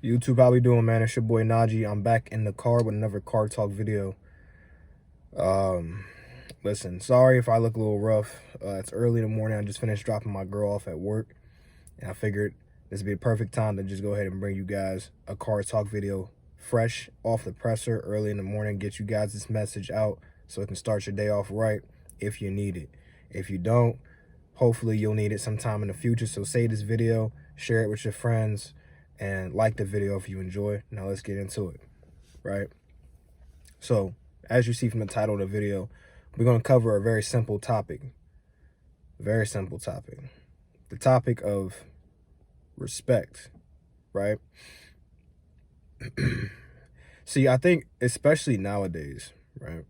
YouTube, how we doing, man? It's your boy Najee. I'm back in the car with another car talk video. Listen, sorry if I look a little rough. It's early in the morning. I just finished dropping my girl off at work, and I figured this would be a perfect time to just go ahead and bring you guys a car talk video, fresh off the presser, early in the morning. Get you guys this message out so it can start your day off right if you need it. If you don't, hopefully you'll need it sometime in the future. So save this video, share it with your friends, and like the video if you enjoy. Now let's get into it, right? So as you see from the title of the video, we're going to cover a very simple topic. Very simple topic. The topic of respect, right? See, I think especially nowadays, right?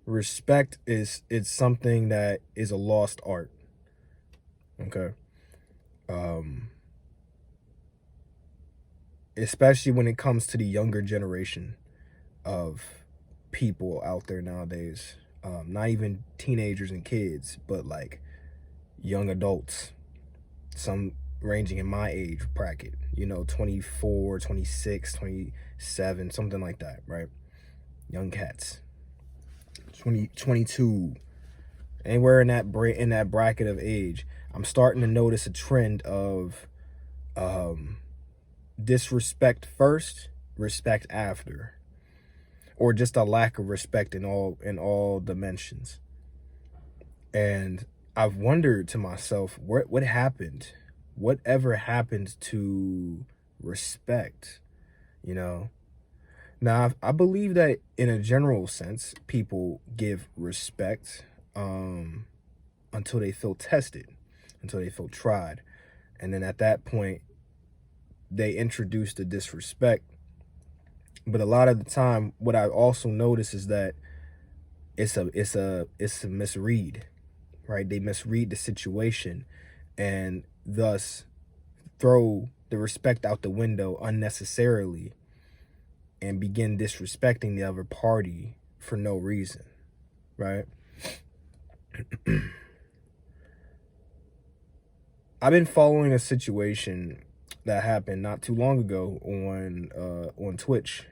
Respect it's something that is a lost art. Okay. Especially when it comes to the younger generation of people out there nowadays. Not even teenagers and kids, but like young adults, some ranging in my age bracket, 24, 26, 27, something like that, right? Young cats, 20, 22, anywhere in that bracket of age. I'm starting to notice a trend of disrespect first, respect after, or just a lack of respect in all dimensions. And I've wondered to myself, what happened? Whatever happened to respect? Now I believe that in a general sense, people give respect until they feel tested, until they feel tried, and then at that point they introduce the disrespect. But a lot of the time, what I also notice is that it's a misread, right? They misread the situation and thus throw the respect out the window unnecessarily and begin disrespecting the other party for no reason, right? I've been following a situation that happened not too long ago on Twitch.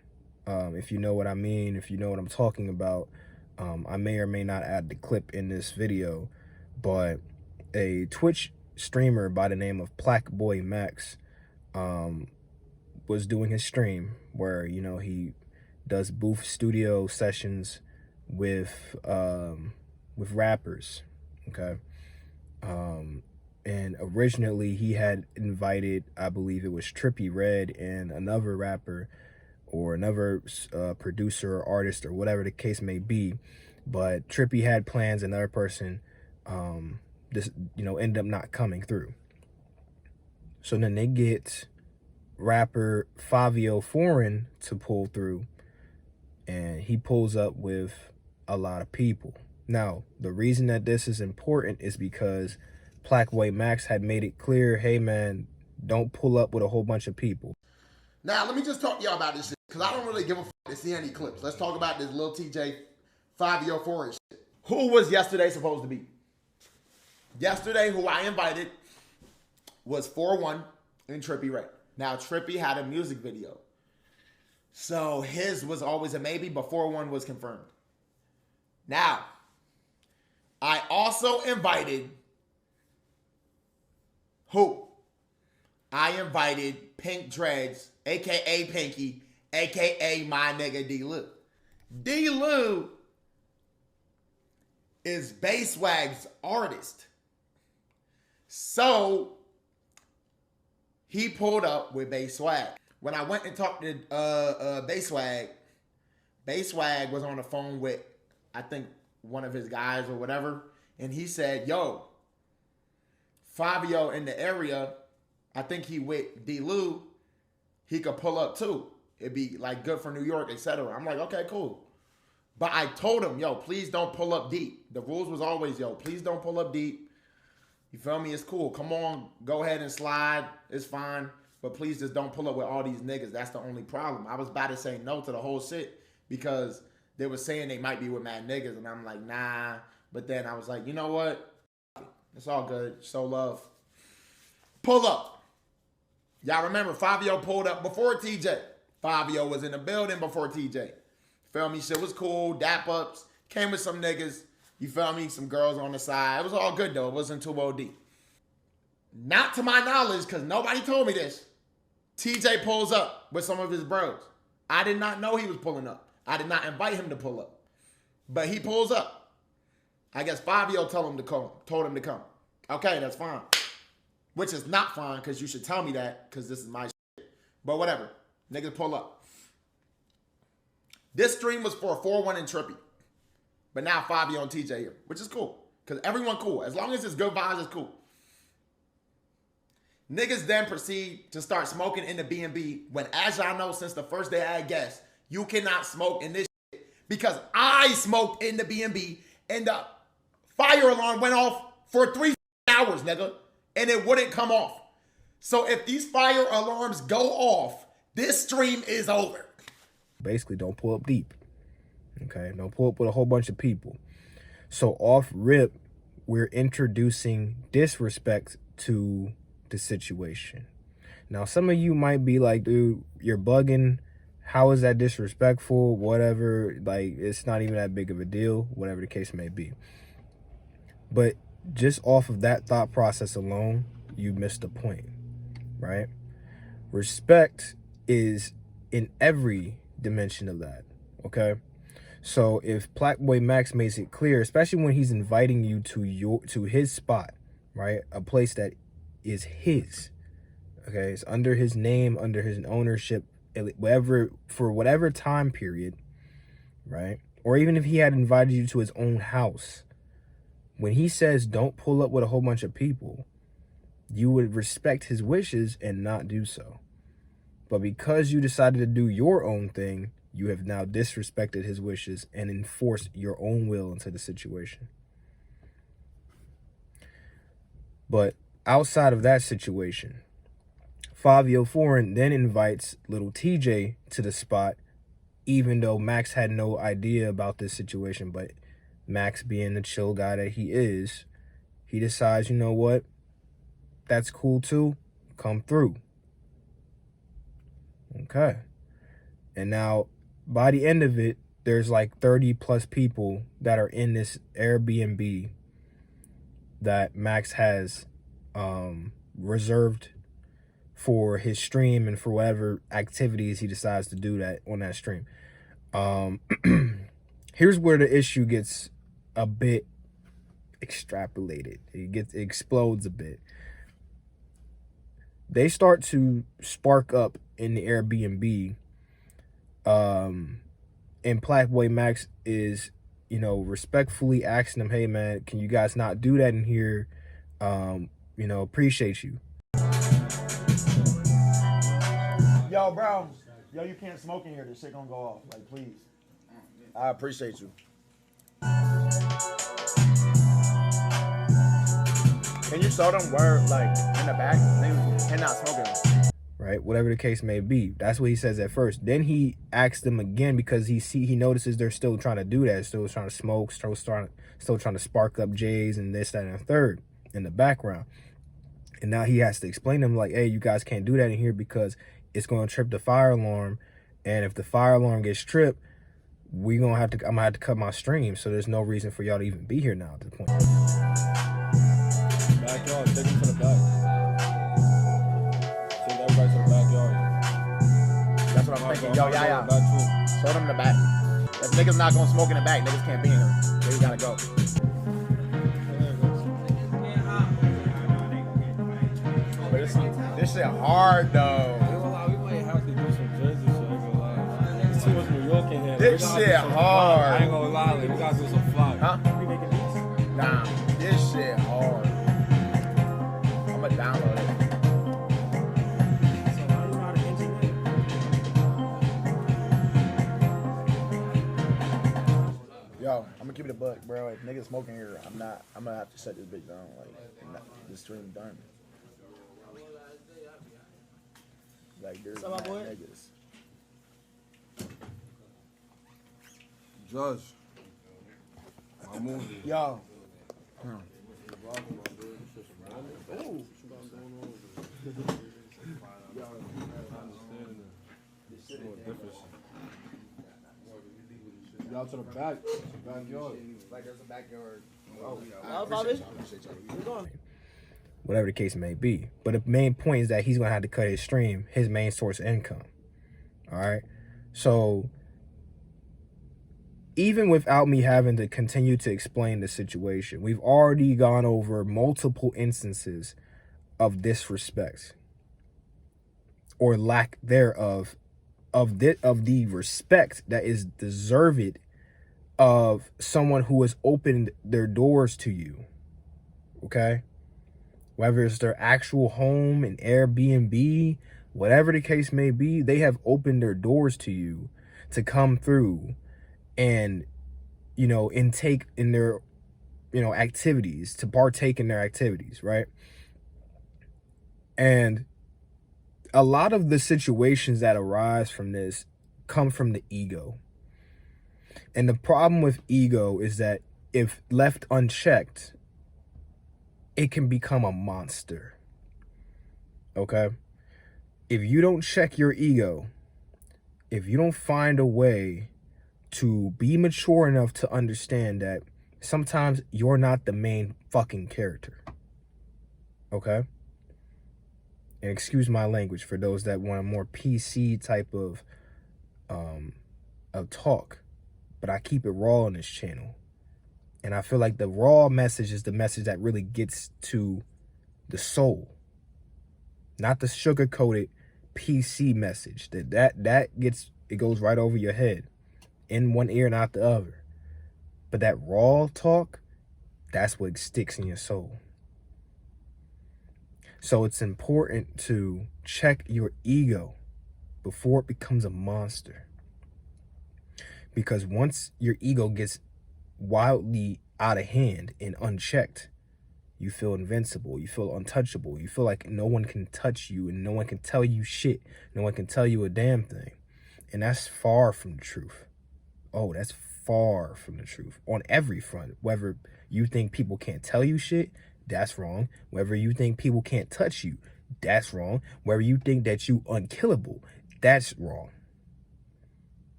If you know what I mean, if you know what I'm talking about, I may or may not add the clip in this video, but a Twitch streamer by the name of PlaqueBoyMax was doing his stream where, he does booth studio sessions with rappers, okay? And originally he had invited, I believe it was Trippie Redd and another rapper or another producer or artist or whatever the case may be. But Trippie had plans, another person ended up not coming through. So then they get rapper Fivio to pull through, and he pulls up with a lot of people. Now, the reason that this is important is because PlaqueBoyMax had made it clear, hey man, don't pull up with a whole bunch of people. Now, let me just talk to y'all about this shit, because I don't really give a fuck to see any clips. Let's talk about this Lil TJay Fivio shit. Who was yesterday supposed to be? Yesterday, who I invited was 4-1 and Trippie Redd. Now, Trippie had a music video. So his was always a maybe, but 4-1 was confirmed. Now, I also invited who? I invited Pink Dreads, a.k.a. Pinky, a.k.a. my nigga D-Lou. D-Lou is Basswag's artist. So, he pulled up with Basswag. When I went and talked to Basswag, Basswag was on the phone with, I think, one of his guys or whatever, and he said, yo, Fivio in the area, I think he with D-Lou, he could pull up too. It'd be like good for New York, etc. I'm like, okay, cool. But I told him, yo, please don't pull up deep. The rules was always, yo, please don't pull up deep. You feel me? It's cool. Come on, go ahead and slide. It's fine. But please just don't pull up with all these niggas. That's the only problem. I was about to say no to the whole shit because they were saying they might be with mad niggas. And I'm like, nah. But then I was like, you know what? It's all good. Show love. Pull up. Y'all remember Fivio pulled up before TJ. Fivio was in the building before TJ. Feel me? Shit was cool. Dap ups. Came with some niggas. You feel me? Some girls on the side. It was all good though. It wasn't too OD. Not to my knowledge, because nobody told me this. TJ pulls up with some of his bros. I did not know he was pulling up. I did not invite him to pull up. But he pulls up. I guess Fivio told him to come. Okay, that's fine. Which is not fine, because you should tell me that, because this is my shit. But whatever. Niggas pull up. This stream was for 4-1 and Trippy. But now Fivio and TJ here, which is cool. Because everyone cool. As long as it's good vibes, it's cool. Niggas then proceed to start smoking in the B&B when, as y'all know, since the first day I had guests, you cannot smoke in this shit because I smoked in the B&B and the fire alarm went off for 3 hours, nigga, and it wouldn't come off. So if these fire alarms go off, this stream is over. Basically, don't pull up deep. Okay, don't pull up with a whole bunch of people. So off rip, we're introducing disrespect to the situation. Now, some of you might be like, dude, you're bugging. How is that disrespectful? Whatever. Like, it's not even that big of a deal, whatever the case may be. But just off of that thought process alone, you missed the point, right? Respect is in every dimension of that, okay? So if PlaqueBoyMax makes it clear, especially when he's inviting you to his spot, right? A place that is his, okay? It's under his name, under his ownership, whatever, for whatever time period, right? Or even if he had invited you to his own house, when he says don't pull up with a whole bunch of people, you would respect his wishes and not do so. But because you decided to do your own thing, you have now disrespected his wishes and enforced your own will into the situation. But outside of that situation, Fivio Foreign then invites Lil TJay to the spot, even though Max had no idea about this situation. But Max, being the chill guy that he is, he decides, you know what? That's cool too. Come through. Okay. And now, by the end of it, there's like 30 plus people that are in this Airbnb that Max has reserved for his stream and for whatever activities he decides to do that on that stream. Here's where the issue gets a bit extrapolated. It explodes a bit. They start to spark up in the Airbnb, and PlaqueBoyMax is, you know, respectfully asking them, hey man, can you guys not do that in here? You know, appreciate you. Yo, bro. Yo, you can't smoke in here. This shit gonna go off. Like, please. I appreciate you. Can you show them where, like, in the back, they cannot smoke in here? Right, whatever the case may be. That's what he says at first. Then he asks them again because he notices they're still trying to do that, still trying to smoke, still trying to spark up J's and this, that, and the third in the background. And now he has to explain to them like, hey, you guys can't do that in here because it's going to trip the fire alarm, and if the fire alarm gets tripped, I'm gonna have to cut my stream. So there's no reason for y'all to even be here now at this point. Backyard, take them to the back. Send everybody to the backyard. That's what I'm thinking. Yo, yeah. Show them the back. If niggas not gonna smoke in the back, niggas can't be in here. They gotta go. But this shit hard though. We might have to do some Jersey shit. I ain't gonna lie. There's too much New York in here. This shit hard. I ain't gonna lie. We gotta do some fly. Huh? Nah, this shit hard. I'ma download it. Yo, I'm gonna keep it a buck, bro. If niggas smoking here, I'm gonna have to shut this bitch down. Like, this stream done. Like, there's mad niggas. Judge. My movie. Yo. Y'all to the back. Backyard. Like there's a backyard. Whatever the case may be. But the main point is that he's going to have to cut his stream, his main source of income. All right? So even without me having to continue to explain the situation, we've already gone over multiple instances of disrespect or lack thereof of the respect that is deserved of someone who has opened their doors to you. Okay? Whether it's their actual home, an Airbnb, whatever the case may be, they have opened their doors to you to come through and, intake in their, activities, to partake in their activities, right? And a lot of the situations that arise from this come from the ego. And the problem with ego is that if left unchecked, it can become a monster. Okay? If you don't check your ego, if you don't find a way to be mature enough to understand that sometimes you're not the main fucking character. Okay? And excuse my language for those that want a more PC type of talk. But I keep it raw on this channel. And I feel like the raw message is the message that really gets to the soul. Not the sugar-coated PC message. That gets, it goes right over your head. In one ear and out the other. But that raw talk, that's what sticks in your soul. So it's important to check your ego before it becomes a monster. Because once your ego gets wildly out of hand and unchecked, you feel invincible, you feel untouchable, you feel like no one can touch you and no one can tell you shit, no one can tell you a damn thing. And that's far from the truth. Oh, that's far from the truth on every front. Whether you think people can't tell you shit, that's wrong. Whether you think people can't touch you, that's wrong. Whether you think that you unkillable, that's wrong.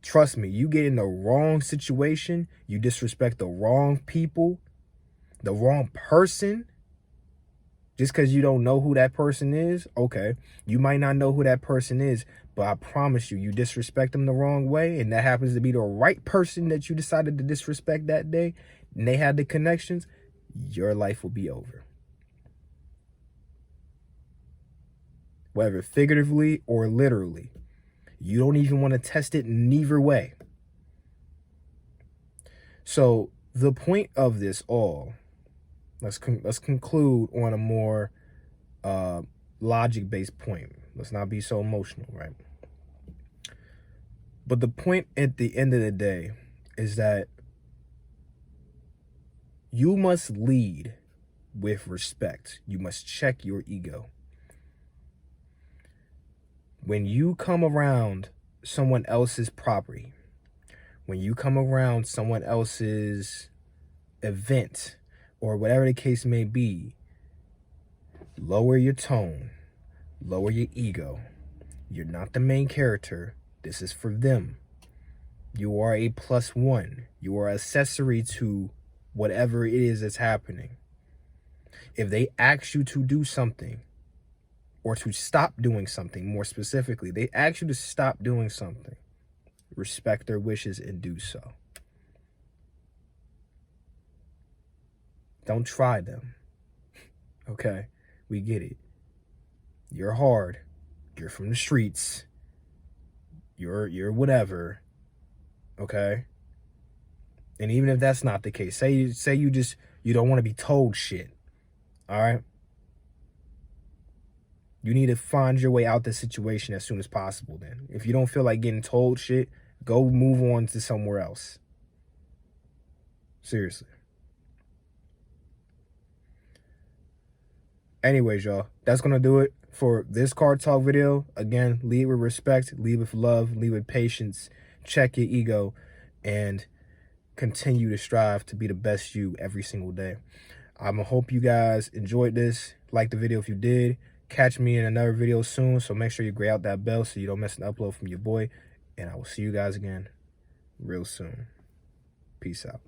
Trust me, you get in the wrong situation, you disrespect the wrong people, the wrong person, just because you don't know who that person is. Okay, you might not know who that person is, but I promise you, you disrespect them the wrong way, and that happens to be the right person that you decided to disrespect that day, and they had the connections, your life will be over. Whether figuratively or literally. You don't even want to test it neither way. So the point of this all, let's conclude on a more logic-based point. Let's not be so emotional, right? But the point at the end of the day is that you must lead with respect. You must check your ego. When you come around someone else's property, when you come around someone else's event, or whatever the case may be, lower your tone, lower your ego. You're not the main character. This is for them. You are a +1. You are an accessory to whatever it is that's happening. If they ask you to do something, or to stop doing something, more specifically, they ask you to stop doing something, respect their wishes and do so. Don't try them. Okay? We get it. You're hard. You're from the streets. You're whatever. Okay? And even if that's not the case, say you don't want to be told shit. All right? You need to find your way out the situation as soon as possible then. If you don't feel like getting told shit, go move on to somewhere else. Seriously. Anyways, y'all, that's going to do it for this card talk video. Again, lead with respect, lead with love, lead with patience, check your ego, and continue to strive to be the best you every single day. I hope you guys enjoyed this. Like the video if you did. catch me in another video soon. So make sure you grab out that bell so you don't miss an upload from your boy. And I will see you guys again real soon. Peace out.